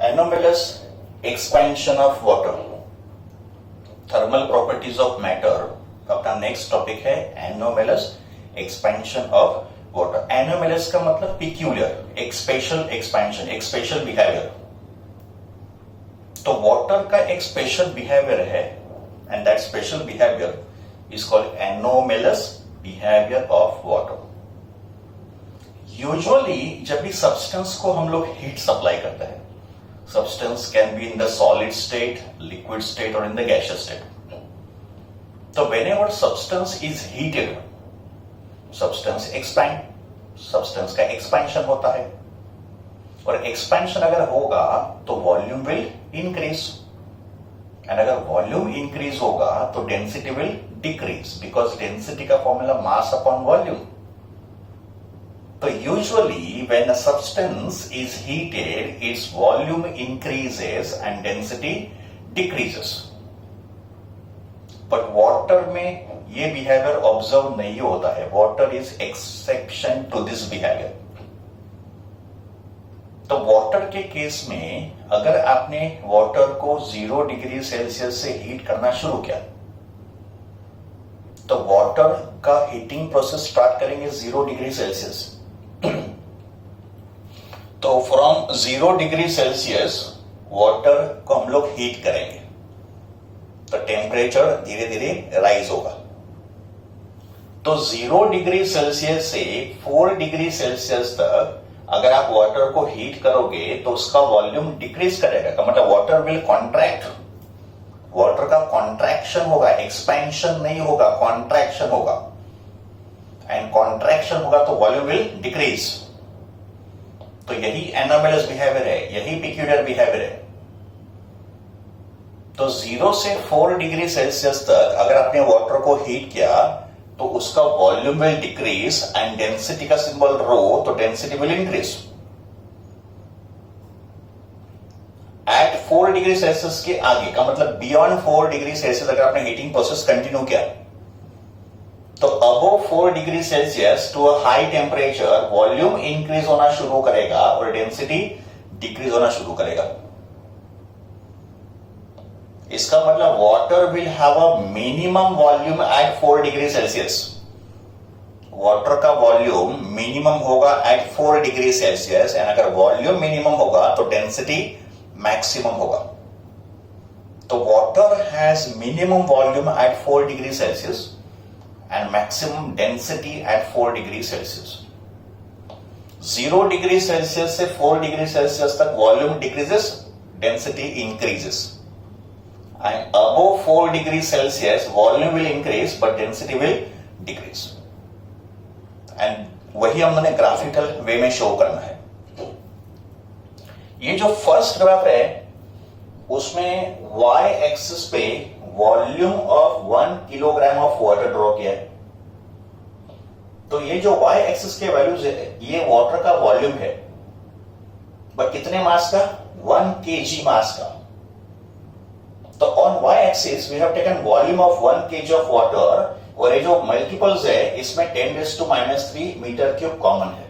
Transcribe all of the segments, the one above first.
Anomalous expansion of water, thermal properties of matter। अपना next topic है anomalous expansion of water. Anomalous का मतलब peculiar, एक special expansion, एक स्पेशल बिहेवियर। तो वाटर का एक स्पेशल बिहेवियर है and that special behaviour is called anomalous behaviour of water. Usually जब भी सब्सटेंस को हम लोग हीट सप्लाई करते हैं, substance can be in the solid state, liquid state और इन द गैसियस स्टेट। तो whenever substance is heated, substance expand, substance का एक्सपेंशन होता है। और एक्सपेंशन अगर होगा तो वॉल्यूम विल इंक्रीज, एंड अगर वॉल्यूम इंक्रीज होगा तो density will decrease, because density का formula mass upon volume. So usually when a substance is heated, its volume increases and density decreases. But water में ये behavior observe नहीं होता है। Water is exception to this behavior. तो water के case में अगर आपने water को 0 डिग्री सेल्सियस से हीट करना शुरू किया, तो water का हीटिंग प्रोसेस स्टार्ट करेंगे 0 डिग्री सेल्सियस। तो फ्रॉम 0 डिग्री सेल्सियस वाटर को हम लोग हीट करेंगे, तो टेम्परेचर धीरे धीरे राइज होगा। तो 0 डिग्री सेल्सियस से 4 डिग्री सेल्सियस तक अगर आप वाटर को हीट करोगे तो उसका वॉल्यूम डिक्रीज करेगा, का मतलब वाटर विल कॉन्ट्रैक्ट। वाटर का कॉन्ट्रैक्शन होगा, एक्सपेंशन नहीं होगा, कॉन्ट्रैक्शन होगा। एंड कॉन्ट्रैक्शन होगा तो वॉल्यूम विल डिक्रीज। तो यही एनोमेलस बिहेवियर है, यही पिक्यूलियर बिहेवियर है। तो 0 से 4 डिग्री सेल्सियस तक अगर आपने वाटर को हीट किया तो उसका volume will decrease and density का सिंबल रो, तो density will increase. At 4 degree Celsius के आगे का मतलब बियॉन्ड 4 डिग्री सेल्सियस अगर आपने हीटिंग प्रोसेस कंटिन्यू किया तो above 4 degree Celsius to a high temperature volume increase होना शुरू करेगा और डेंसिटी डिक्रीज होना शुरू करेगा। इसका मतलब water will have a minimum volume at 4 degree Celsius. Water का वॉल्यूम मिनिमम होगा एट 4 डिग्री सेल्सियस, एंड अगर वॉल्यूम मिनिमम होगा तो डेंसिटी मैक्सिमम होगा। तो water has minimum volume at 4 degree Celsius and maximum density at 4 degree Celsius. 0 degree Celsius से 4 degree Celsius तक volume decreases, density increases. And above 4 degree Celsius volume will increase but density will decrease. And वही हमने graphical वे में show करना है। ये जो first graph है उसमें y एक्सिस पे volume of 1 kilogram of water draw किया है। तो ये जो y एक्सिस के वैल्यूज है ये वाटर का वॉल्यूम है, बट कितने मास का? 1 kg मास का। तो on y axis we have taken volume of 1 kg of water, और ये जो मल्टीपल्स है इसमें 10⁻³ मीटर क्यूब कॉमन है।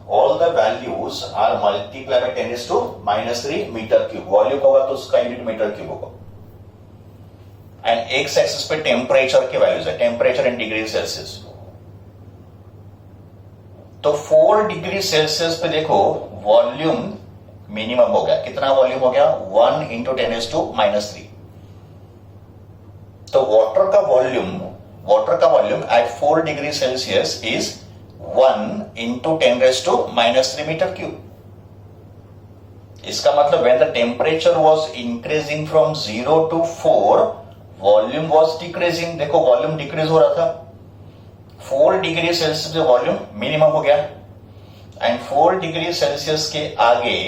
All the values are multiply by 10⁻³ metre cube. Volume होगा तो उसका यूनिट मीटर क्यूब होगा। एंड एक्स एक्सिस पे टेम्परेचर के वैल्यूज है, टेम्परेचर इन डिग्री सेल्सियस। तो 4 डिग्री सेल्सियस पे देखो वॉल्यूम मिनिमम हो गया। कितना वॉल्यूम हो गया? 1 × 10⁻³ तो वाटर का volume at 4 degree Celsius is 1 × 10⁻³ metre cube. इसका मतलब when the temperature was increasing from 0 to 4 volume was decreasing. देखो वॉल्यूम डिक्रीज हो रहा था। 4 डिग्री सेल्सियस पे वॉल्यूम मिनिमम हो गया, एंड 4 डिग्री सेल्सियस के आगे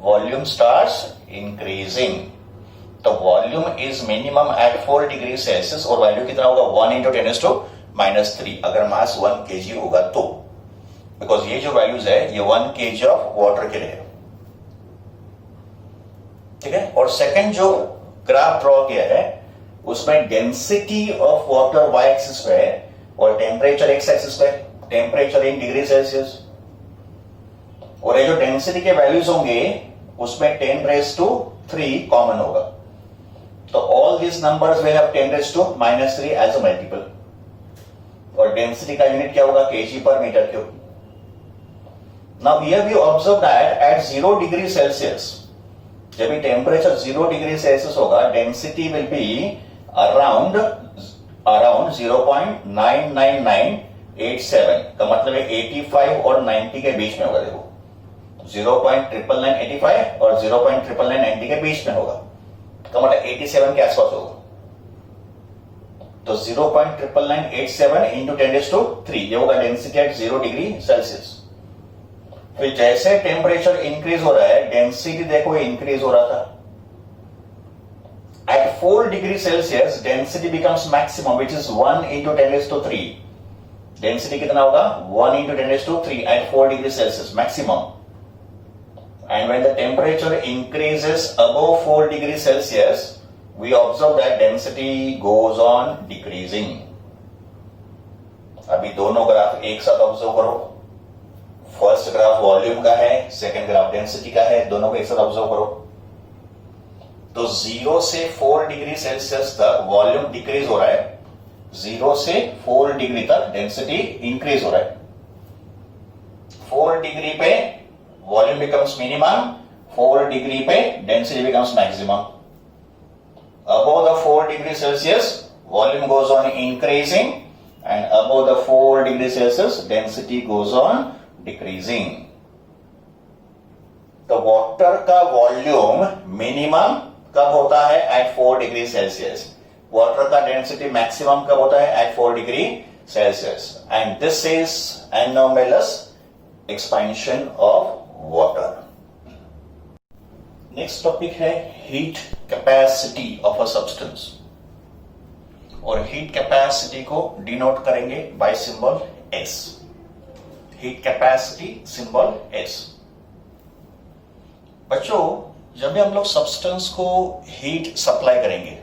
वॉल्यूम स्टार्ट्स इंक्रीजिंग। तो volume is minimum at 4 degree Celsius, और वैल्यू कितना होगा? 1 × 10⁻³ अगर मास 1 kg होगा तो, बिकॉज ये जो वैल्यूज है ये 1 kg ऑफ वाटर के लिए। ठीक है। और सेकेंड जो ग्राफ ड्रॉ किया है उसमें density of water y axis पे और टेम्परेचर x एक्सिस पे, टेम्परेचर इन डिग्री सेल्सियस। और ये जो डेंसिटी के वैल्यूज होंगे उसमें 10⁻³ कॉमन होगा, तो all this numbers will have 10⁻³ as a multiple, और डेंसिटी का यूनिट क्या होगा, kg/m³। Now here we observe that at 0 degree Celsius, जब भी टेम्परेचर 0 डिग्री सेल्सियस होगा, डेंसिटी विल बी अराउंड 0.99987 का मतलब है 85 और 90 के बीच में होगा। देखो 0.99985 और 0.99990 के बीच में होगा, का मतलब 87 के आसपास होगा। तो 0.99987 इंटू 10⁻³ ये होगा डेंसिटी एट 0 डिग्री सेल्सियस। फिर जैसे टेम्परेचर इंक्रीज हो रहा है, डेंसिटी देखो इंक्रीज हो रहा था। At 4 degree Celsius, density becomes maximum, which is 1 into 10⁻³। Density कितना होगा, 1 into 10⁻³ at 4 degree Celsius, maximum. And when the temperature increases above 4 degree Celsius, we observe that density goes on decreasing. अभी दोनों graph एक साथ observe करो। First graph volume का है, second graph density का है, दोनों को एक साथ ऑब्जर्व करो। तो 0 से 4 डिग्री सेल्सियस तक वॉल्यूम डिक्रीज हो रहा है, 0 से 4 डिग्री तक डेंसिटी इंक्रीज हो रहा है। 4 डिग्री पे वॉल्यूम बिकम्स मिनिमम, 4 डिग्री पे density becomes maximum. Above the 4 degree Celsius volume goes on increasing, and above the 4 degree Celsius density goes on decreasing. तो वाटर का वॉल्यूम मिनिमम कब होता है, एट 4 डिग्री सेल्सियस। वाटर का density maximum कब होता है, at 4 degree Celsius. And this is anomalous expansion of water. Next topic है heat capacity of a substance, और हीट कैपेसिटी को डिनोट करेंगे bye symbol S. Heat capacity symbol S. बच्चों, जब भी हम लोग सब्सटेंस को हीट सप्लाई करेंगे,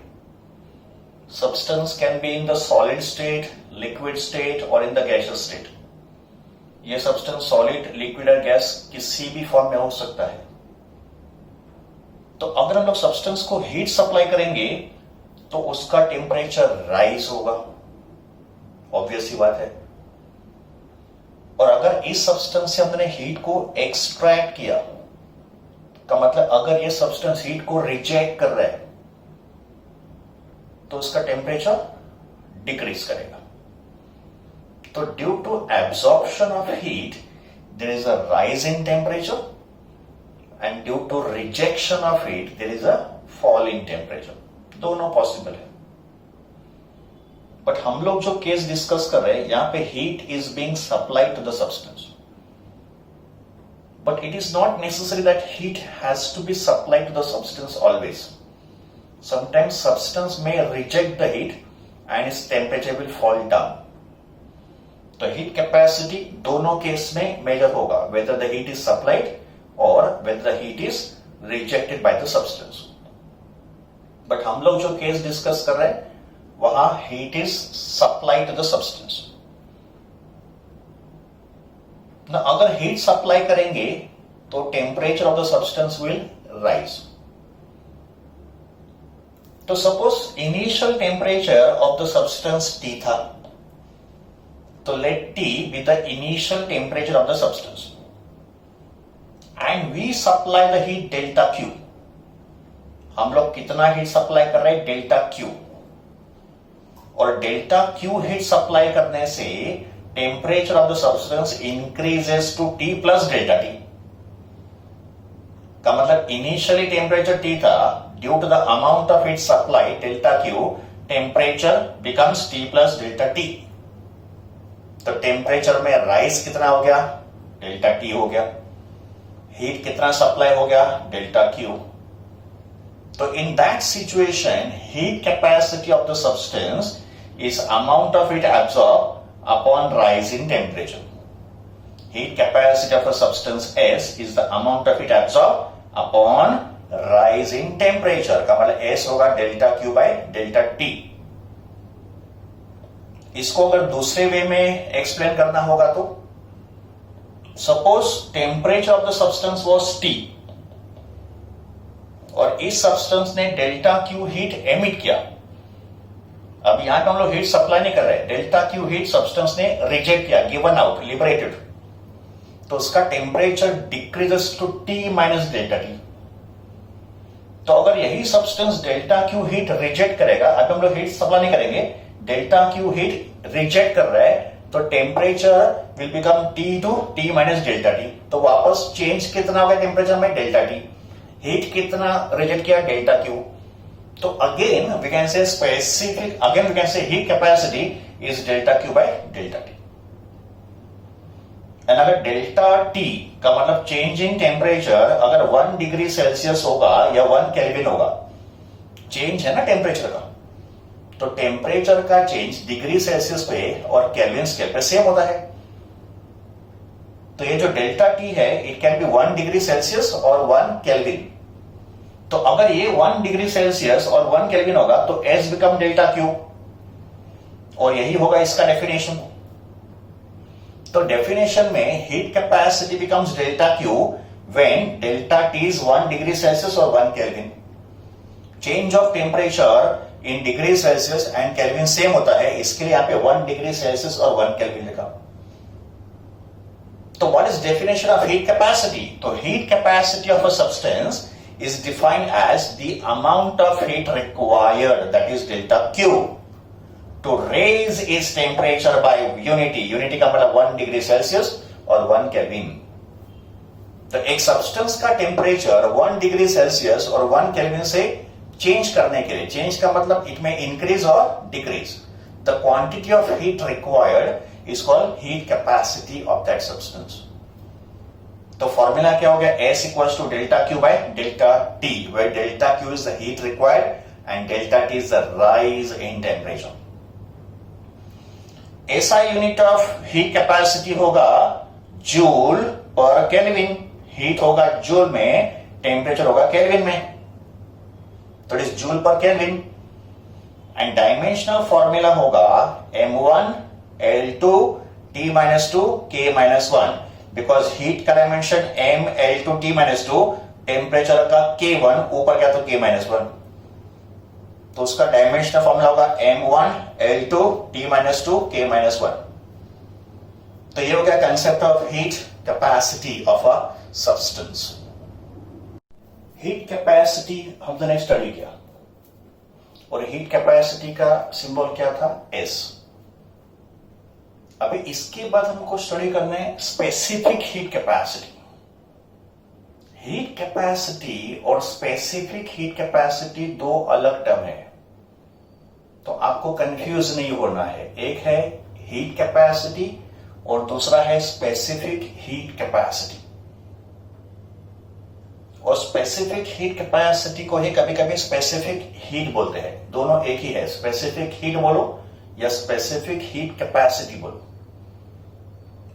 substance can be in the solid state, liquid state और इन द गैसियस स्टेट। ये सब्सटेंस सॉलिड, लिक्विड और गैस किसी भी फॉर्म में हो सकता है। तो अगर हम लोग सब्सटेंस को हीट सप्लाई करेंगे तो उसका टेम्परेचर राइज होगा, ऑब्वियस सी बात है। और अगर इस सब्सटेंस से हमने हीट को एक्सट्रैक्ट किया, का मतलब अगर ये सब्सटेंस हीट को रिजेक्ट कर रहा है, तो उसका टेम्परेचर डिक्रीज करेगा। तो due to absorption of heat there is a rise in temperature, and due to rejection of heat there is a fall in temperature. दोनों पॉसिबल है। बट हम लोग जो केस डिस्कस कर रहे हैं, यहां पे heat is being supplied to the substance, but it is not necessary that heat has to be supplied to the substance always. Sometimes substance may reject the heat and its temperature will fall down. तो heat capacity दोनों case में major होगा, whether the heat is supplied or whether the heat is rejected by the substance. But हम लोग जो case discuss कर रहे हैं, वहां heat is supplied to the substance. ना अगर हीट सप्लाई करेंगे तो temperature of the substance will rise. तो suppose initial temperature of the substance T था, तो let T be the initial temperature of the substance, and we supply the heat delta Q। हम लोग कितना heat supply कर रहे हैं, delta Q। और डेल्टा Q हीट सप्लाई करने से temperature of the substance increases to T plus delta T। का मतलब initially temperature T था, due to the amount of heat supply delta Q, temperature becomes T plus delta T। तो temperature में rise कितना हो गया, delta T हो गया। heat कितना सप्लाई हो गया, delta Q। तो in that situation, heat capacity of the substance is amount of heat absorbed upon rise in temperature. Heat capacity of a substance S is the amount of heat absorbed upon rise in temperature। का मतलब S होगा delta Q by delta T। इसको अगर दूसरे वे में explain करना होगा तो suppose temperature of the substance was T और इस सब्सटेंस ने डेल्टा क्यू हीट एमिट किया। अब यहां पे हम लोग हीट सप्लाई नहीं कर रहे, डेल्टा क्यू हीट सब्सटेंस ने रिजेक्ट किया, गिवन आउट, लिबरेटेड, तो उसका temperature decreases to T minus delta T. तो अगर यही substance delta Q heat reject करेगा, अब हम लोग हीट सप्लाई नहीं करेंगे, डेल्टा क्यू हीट रिजेक्ट कर रहा है, तो temperature will become T to T minus delta T. तो वापस चेंज कितना होगा टेम्परेचर में, डेल्टा टी। हीट कितना रिजेक्ट किया, डेल्टा क्यू। तो again we can say specific, again we can say heat capacity is delta Q by delta T. And अगर delta T का मतलब चेंज इन टेम्परेचर अगर 1 डिग्री सेल्सियस होगा या 1 kelvin होगा, चेंज है ना टेम्परेचर का, तो टेम्परेचर का चेंज डिग्री सेल्सियस पे और केल्विन स्केल पे सेम होता है। तो ये जो डेल्टा टी है it can be 1 degree Celsius और 1 केल्विन। तो अगर ये 1 डिग्री सेल्सियस और 1 केल्विन होगा तो एस बिकम डेल्टा क्यू, और यही होगा इसका डेफिनेशन। तो डेफिनेशन में heat capacity becomes delta Q when delta T is 1 degree Celsius और 1 kelvin. Change of temperature in degree Celsius and kelvin same होता है, इसके लिए यहां पे 1 डिग्री सेल्सियस और 1 केल्विन लिखा। तो what is definition of heat capacity? तो heat capacity of a substance is defined as the amount of heat required, that is delta Q, to raise its temperature by unity का मतलब 1 degree Celsius और 1 kelvin. तो एक substance का temperature 1 degree Celsius और 1 kelvin से change करने के लिए, चेंज का मतलब इट में इंक्रीज और decrease, the quantity of heat required is called heat capacity of that substance. तो फॉर्मूला क्या हो गया, S equals to delta Q by delta T, where delta Q is the heat required and delta T is the rise in temperature. SI unit of heat capacity होगा joule पर kelvin. Heat होगा joule में, temperature होगा kelvin में, तो it is joule पर kelvin. And dimensional formula होगा M1 L2 T-2 K-1, because heat का dimension M L2 T-2, temperature का K1, ऊपर क्या तो K-1, तो उसका डायमेंशनल फॉर्मूला होगा M1 L2 T-2 K-1। तो ये हो गया concept of heat capacity of a substance. Heat capacity हमने स्टडी किया, और हीट कैपेसिटी का सिंबल क्या था, S। अभी इसके बाद हमको स्टडी करना है specific heat capacity. Heat capacity और स्पेसिफिक हीट कैपेसिटी दो अलग टर्म है, तो आपको कंफ्यूज नहीं होना है। एक है हीट कैपेसिटी और दूसरा है स्पेसिफिक हीट कैपेसिटी। और स्पेसिफिक हीट कैपेसिटी को ही कभी कभी स्पेसिफिक हीट बोलते हैं, दोनों एक ही है, स्पेसिफिक हीट बोलो या स्पेसिफिक हीट कैपेसिटी बोलो।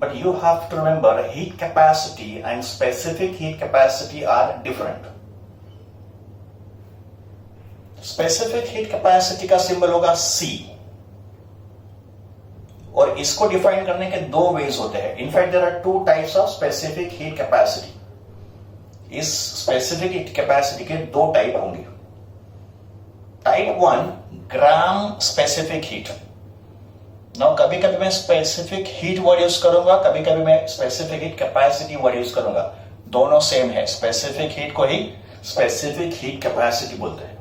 But you have to remember heat capacity and specific heat capacity are different. Specific heat capacity का सिंबल होगा C, और इसको डिफाइन करने के दो वेज होते हैं। In fact there are 2 types of specific heat capacity. इस स्पेसिफिक हीट कैपेसिटी के 2 टाइप होंगे। Type 1 gram specific heat. Now कभी कभी मैं स्पेसिफिक हीट वर्ड यूज करूंगा, कभी कभी मैं specific heat capacity word use करूंगा, दोनों सेम है। स्पेसिफिक हीट को ही स्पेसिफिक हीट कैपेसिटी बोलते हैं।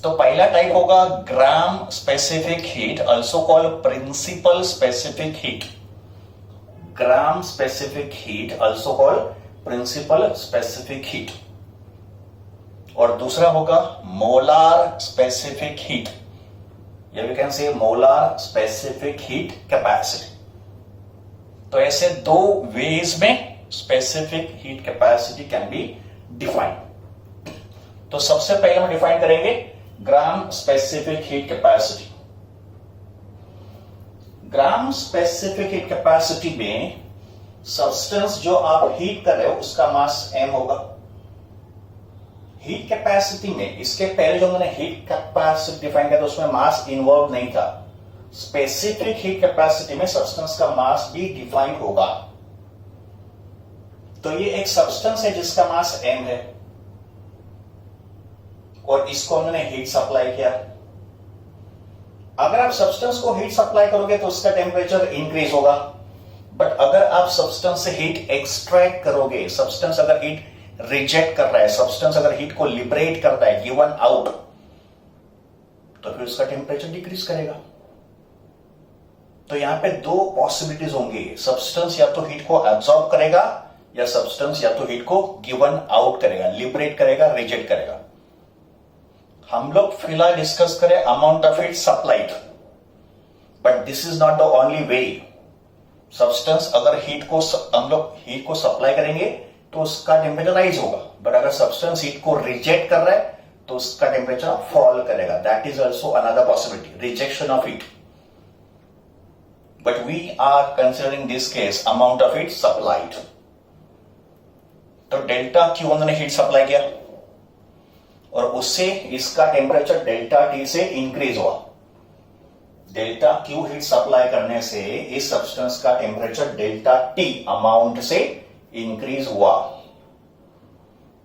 तो पहला टाइप होगा gram specific heat, also called principal specific heat. Gram specific heat also called principal specific heat. और दूसरा होगा मोलार स्पेसिफिक हीट, या we can say molar specific heat capacity. तो ऐसे 2 वेज में specific heat capacity can be defined. तो सबसे पहले हम डिफाइन करेंगे gram specific heat capacity. Gram specific heat capacity में सब्सटेंस जो आप हीट कर रहे हो उसका मास m होगा। हीट कैपेसिटी में इसके पहले जो मैंने हीट कैपेसिटी डिफाइन किया था उसमें मास इन्वॉल्व नहीं था। स्पेसिफिक हीट कैपेसिटी में सब्सटेंस का मास भी डिफाइन होगा। तो ये एक सब्सटेंस है जिसका मास m है, और इसको हमने हीट सप्लाई किया। अगर आप सब्सटेंस को हीट सप्लाई करोगे तो उसका टेम्परेचर इंक्रीज होगा, बट अगर आप सब्सटेंस से हीट एक्सट्रैक्ट करोगे, सब्सटेंस अगर हीट रिजेक्ट कर रहा है, सब्सटेंस अगर हीट को लिबरेट कर रहा है, गिवन आउट, तो फिर उसका टेम्परेचर डिक्रीज करेगा। तो यहां पे दो पॉसिबिलिटीज होंगी, सब्सटेंस या तो हीट को एब्सॉर्ब करेगा या सब्सटेंस या तो हीट को गिवन आउट करेगा, लिबरेट करेगा, रिजेक्ट करेगा। हम लोग फिलहाल डिस्कस करें amount of heat supplied, but this is not the only way. Substance अगर हम लोग हीट को सप्लाई करेंगे तो उसका टेम्परेचर राइज होगा, बट अगर सब्सटेंस हीट को रिजेक्ट कर रहा है तो उसका टेम्परेचर फॉल करेगा। That is also another possibility, rejection of heat. But we are considering this case amount of heat supplied. तो डेल्टा क्यू हमने हीट सप्लाई किया और उससे इसका टेम्परेचर डेल्टा टी से इंक्रीज हुआ। डेल्टा क्यू हीट सप्लाई करने से इस सब्सटेंस का टेम्परेचर डेल्टा टी अमाउंट से इंक्रीज हुआ।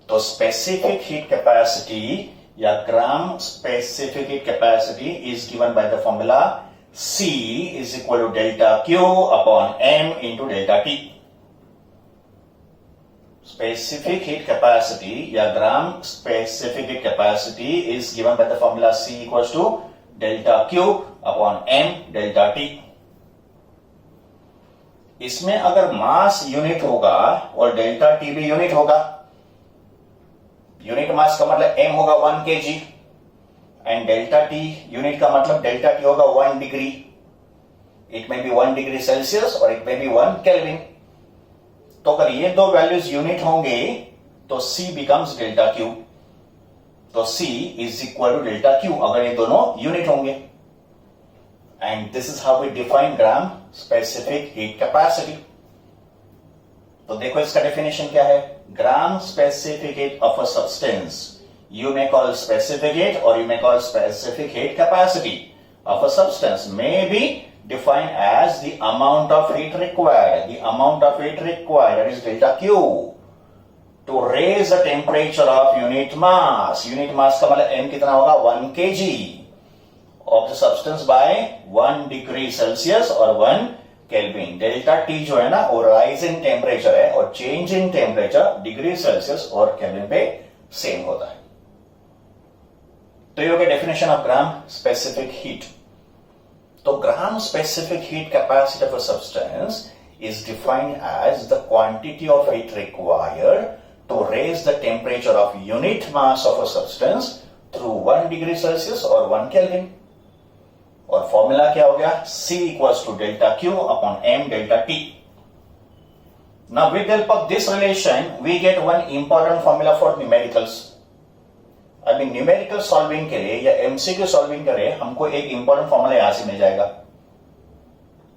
तो स्पेसिफिक हीट कैपेसिटी या ग्राम specific heat capacity is given by the formula C is equal to delta Q upon M into delta T. Specific heat capacity या ग्राम specific heat capacity is given by the formula C equals to delta Q upon M delta T. इसमें अगर मास unit होगा और delta T भी unit होगा, unit mass का मतलब M होगा 1 kg and delta T unit का मतलब डेल्टा टी होगा 1 degree. It may be 1 degree Celsius और इट में बी 1 केल्विन। तो अगर ये दो वैल्यूज यूनिट होंगे तो C बिकम्स डेल्टा क्यू। तो C is equal to delta Q अगर ये दोनों यूनिट होंगे। And this is how we define gram specific heat capacity. तो देखो इसका डेफिनेशन क्या है। ग्राम specific heat of a substance you may call specific heat or you may call specific heat capacity of a substance may be defined as the amount of heat required. The amount of heat required, that is delta Q, to raise the temperature of unit mass. Unit mass का मतलब M कितना होगा 1 kg of the substance by 1 degree Celsius or 1 Kelvin. Delta T जो है ना वो rise in temperature है और change in temperature degree Celsius और केल्विन पे सेम होता है। तो ये हो गया definition of gram specific heat. तो gram specific heat capacity of a substance is defined as the quantity of heat required to raise the temperature of unit mass of a substance through 1 degree Celsius or 1 Kelvin. और formula क्या हो गया C equals to delta Q upon M delta T. Now with the help of this relation we get one important formula for numericals. अभी numerical solving के लिए या MCQ solving के लिए हमको एक इंपॉर्टेंट फॉर्मूला यहां से मिल जाएगा।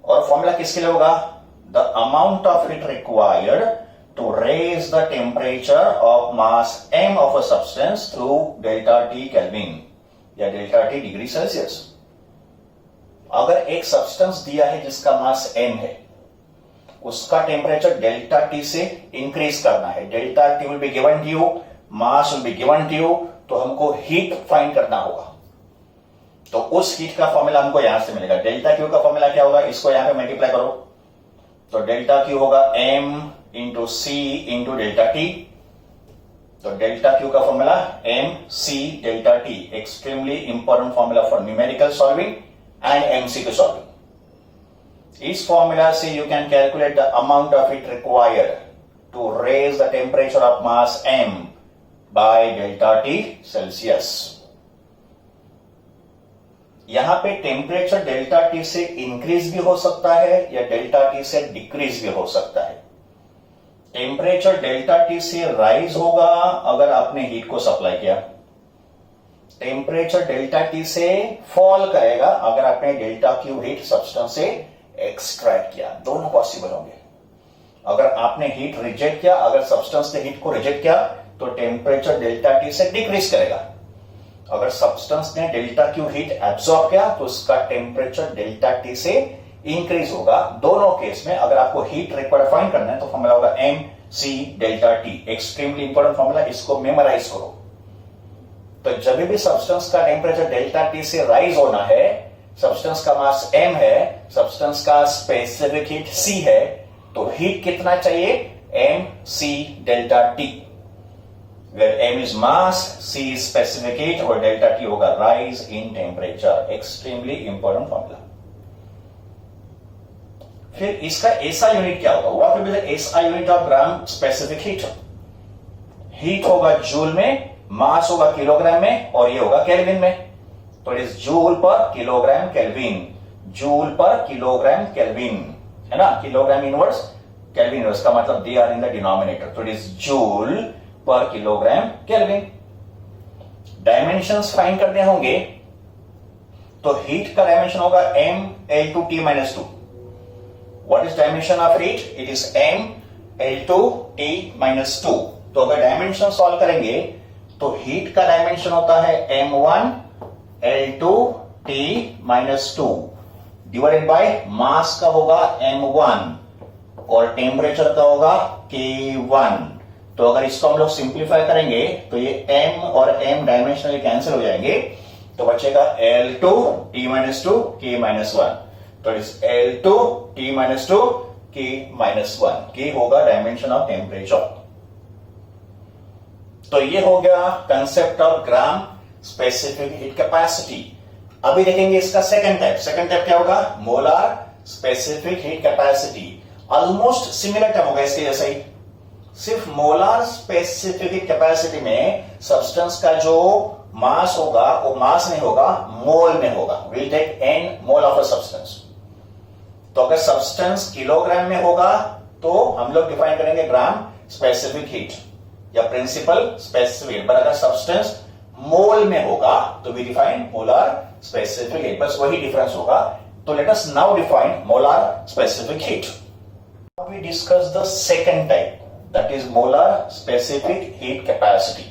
और फॉर्मूला किसके लिए होगा the amount of heat required to raise the temperature of mass m of a substance through delta T kelvin या डेल्टा टी डिग्री सेल्सियस। अगर एक सब्सटेंस दिया है जिसका मास m है उसका टेम्परेचर डेल्टा टी से इंक्रीज करना है। Delta T will be given to you, mass will be given to you, तो हमको हीट फाइंड करना होगा। तो उस हीट का फॉर्मूला हमको यहां से मिलेगा। डेल्टा क्यू का फॉर्मूला क्या होगा इसको यहां पे मल्टीप्लाई करो तो डेल्टा क्यू होगा m into C into delta T. तो डेल्टा क्यू का formula m c delta T, extremely important formula for numerical solving and MCQ solving. इस फॉर्मूला से you can calculate the amount of heat required to raise the temperature of mass m by delta T Celsius। यहां पे temperature delta T से increase भी हो सकता है या डेल्टा T से डिक्रीज भी हो सकता है। टेम्परेचर डेल्टा T से राइज होगा अगर आपने हीट को सप्लाई किया, टेम्परेचर डेल्टा T से फॉल करेगा अगर आपने डेल्टा क्यू हीट सब्सटेंस से एक्सट्रैक्ट किया। दोनों पॉसिबल होंगे। अगर आपने हीट रिजेक्ट किया, अगर सब्सटेंस ने हीट को रिजेक्ट किया तो टेम्परेचर डेल्टा टी से डिक्रीज करेगा। अगर सब्सटेंस ने डेल्टा क्यू हीट एब्सॉर्ब किया तो उसका टेम्परेचर डेल्टा टी से इंक्रीज होगा। दोनों केस में अगर आपको हीट रिक्वायर्ड फाइंड करना है तो फॉर्मूला होगा m c delta T, extremely important formula, इसको मेमोराइज करो। तो जब भी सब्सटेंस का टेम्परेचर डेल्टा टी से राइज होना है, सब्सटेंस का मास m है, सब्सटेंस का स्पेसिफिक हीट c है, तो हीट कितना चाहिए? m c delta t, where m is mass, c is specific heat और डेल्टा t होगा rise in temperature. Extremely important formula. फिर इसका एसआई यूनिट क्या होगा? What will be the SI unit of gram specific heat? Heat होगा joule में, मास होगा kilogram में और ये होगा केल्विन में. तो it is joule per kilogram kelvin. Joule per kilogram kelvin है ना, किलोग्राम इनवर्स केल्विन इनवर्स का मतलब they are in the denominator. तो it is joule per kilogram kelvin. Dimensions find करने होंगे तो हीट का डायमेंशन होगा m L2 T minus 2. What is dimension of heat? It is m L2 T minus 2. तो अगर डायमेंशन सॉल्व करेंगे तो हीट का डायमेंशन होता है m1 L2 T minus 2 divided by mass का होगा m1 और टेम्परेचर का होगा K1. तो अगर इसको हम लोग सिंप्लीफाई करेंगे तो ये m और m डायमेंशनली कैंसिल हो जाएंगे, तो बचेगा L2 T minus 2 K minus 1. तो इस L2 T minus 2 K minus 1. K होगा डायमेंशन ऑफ टेम्परेचर. तो ये हो गया concept of gram specific heat capacity. अभी देखेंगे इसका सेकंड टाइप. सेकंड टाइप क्या होगा? Molar specific heat capacity. Almost similar type होगा इसके जैसा ही, सिर्फ मोलार स्पेसिफिक हीट कैपेसिटी में सब्सटेंस का जो मास होगा वो मास नहीं होगा, मोल में होगा. Will take n mole of a substance. तो अगर सब्सटेंस किलोग्राम में होगा तो हम लोग डिफाइन करेंगे ग्राम स्पेसिफिक हीट या प्रिंसिपल स्पेसिफिक हीट. पर अगर सब्सटेंस मोल में होगा तो we define molar specific heat. बस वही डिफरेंस होगा. तो let us now define molar specific heat. Now we discuss the second type, that is molar specific heat capacity.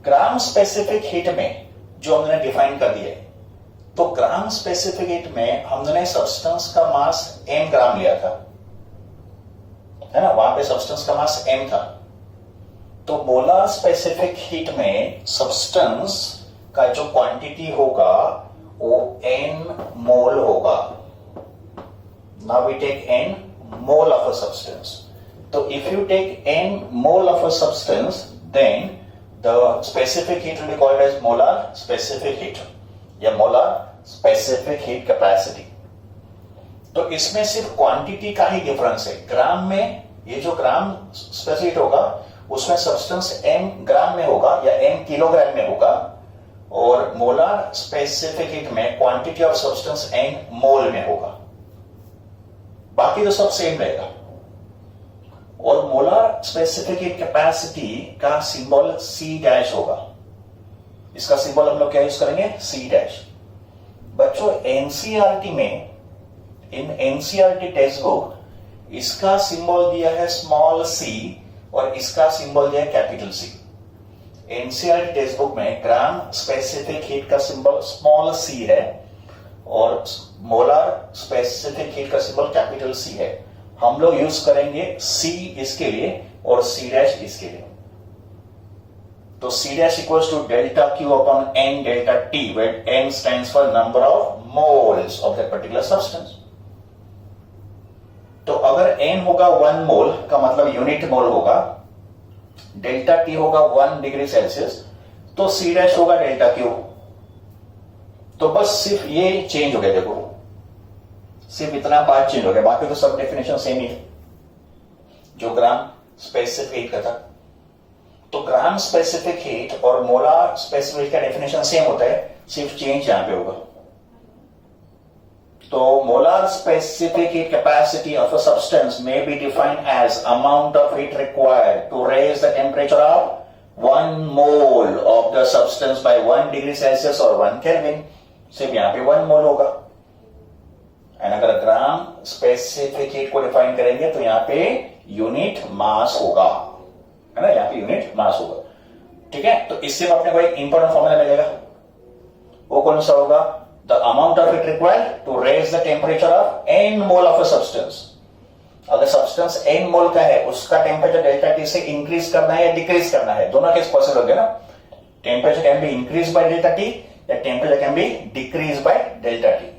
Gram specific heat में जो हमने डिफाइन कर दिया है, तो ग्राम स्पेसिफिक हीट में हमने सब्सटेंस का मास m ग्राम लिया था, है ना, वहां पे सब्सटेंस का मास m था. तो मोलार स्पेसिफिक हीट में सब्सटेंस का जो क्वांटिटी होगा वो n मोल होगा. Now we take n mole of a substance. तो if you take n mole of a substance, then the specific heat will be called as molar specific heat या molar specific heat capacity. तो इसमें सिर्फ quantity का ही difference है. ग्राम में ये जो ग्राम स्पेसिफिक होगा उसमें सब्सटेंस m ग्राम में होगा या m किलोग्राम में होगा, और मोलार स्पेसिफिक हीट में क्वांटिटी ऑफ सब्सटेंस n मोल में होगा. बाकी तो सब सेम रहेगा. और मोलार स्पेसिफिक हीट कैपेसिटी का सिंबल C डैश होगा. इसका सिंबल हम लोग क्या यूज करेंगे? C dash. बच्चों एनसीईआरटी में, इन एनसीईआरटी टेक्स्ट बुक इसका सिंबल दिया है स्मॉल c और इसका सिंबल दिया है capital C. NCERT text book में ग्राम स्पेसिफिक हीट का सिंबल स्मॉल c है और मोलार स्पेसिफिक हीट का सिंबल कैपिटल C है. हम लोग यूज करेंगे C इसके लिए और C डैश इसके लिए. तो C dash equals to delta Q upon N delta T, where N stands for number of moles of that particular substance. तो अगर N होगा 1 मोल का मतलब यूनिट मोल होगा, डेल्टा T होगा 1 डिग्री सेल्सियस, तो C डैश होगा डेल्टा Q. तो बस सिर्फ ये चेंज हो गया. देखो सिर्फ इतना बात चेंज हो गया, बाकी तो सब डेफिनेशन सेम ही है जो ग्राम स्पेसिफिक हीट का था. तो ग्राम स्पेसिफिक हीट और मोलार स्पेसिफिक हीट का डेफिनेशन सेम होता है, सिर्फ चेंज यहां पे होगा. तो molar specific heat capacity of a substance may be defined as amount of heat required to raise the temperature of 1 mole of the substance by 1 degree Celsius और 1 kelvin. सिर्फ यहां पे 1 मोल होगा. एंड अगर ग्राम स्पेसिफिक हीट को define करेंगे तो यहां पे यूनिट मास होगा, है ना, यहां पे यूनिट मास होगा. ठीक है. तो इससे अपने को एक इंपॉर्टेंट फॉर्मूला मिलेगा. वो कौन सा होगा? The amount of heat required to raise the temperature of n mole of a substance. अगर सब्सटेंस n मोल का है उसका टेम्परेचर डेल्टा टी से इंक्रीज करना है या डिक्रीज करना है, दोनों केस पॉसिबल होंगे ना. Temperature can be increase by delta T या temperature can be decrease by delta T.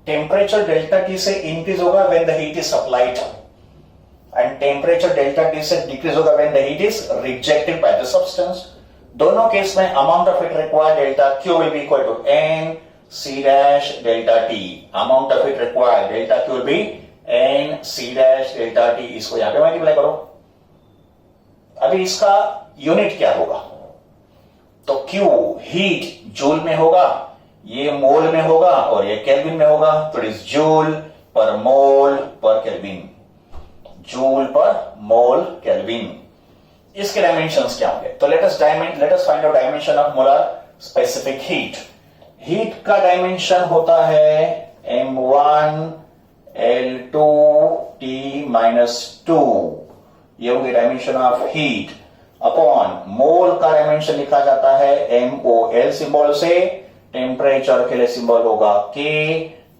Temperature delta T से इंक्रीज होगा when the heat is supplied and temperature delta T से डिक्रीज होगा when the heat is rejected by the substance. दोनों case में amount of heat required delta Q will be equal to N C dash delta T. Amount of heat required delta Q will B N C dash delta T. इसको यहां पे multiply करो. अभी इसका unit क्या होगा? तो Q हीट जूल में होगा, ये मोल में होगा और ये केल्विन में होगा. तो इट इज जूल पर मोल पर केल्विन. जूल पर मोल केल्विन. इसके डायमेंशंस क्या होंगे? तो let us find out dimension of molar specific heat. Heat का डायमेंशन होता है m1 L2 T-2. ये होगी dimension of heat upon mole का डायमेंशन लिखा जाता है MOL सिंबल से. टेम्परेचर के लिए सिंबल होगा K.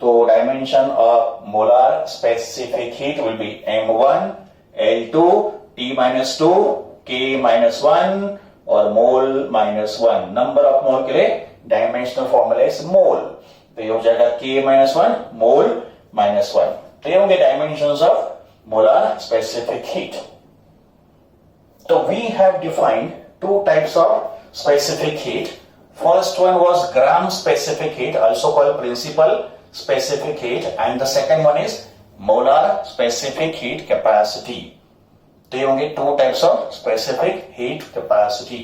तो dimension of molar specific heat will be M1 L2 T-2 K-1 और मोल -1. नंबर ऑफ मोल के लिए डायमेंशनल फॉर्मूला इज मोल. तो ये हो जाएगा K-1 मोल -1. तो ये होंगे dimensions of molar specific heat. So we have defined two types of specific heat. First one was gram specific heat, also called principal specific heat, and the second one is molar specific heat capacity. तो ये होंगे two types of specific heat capacity.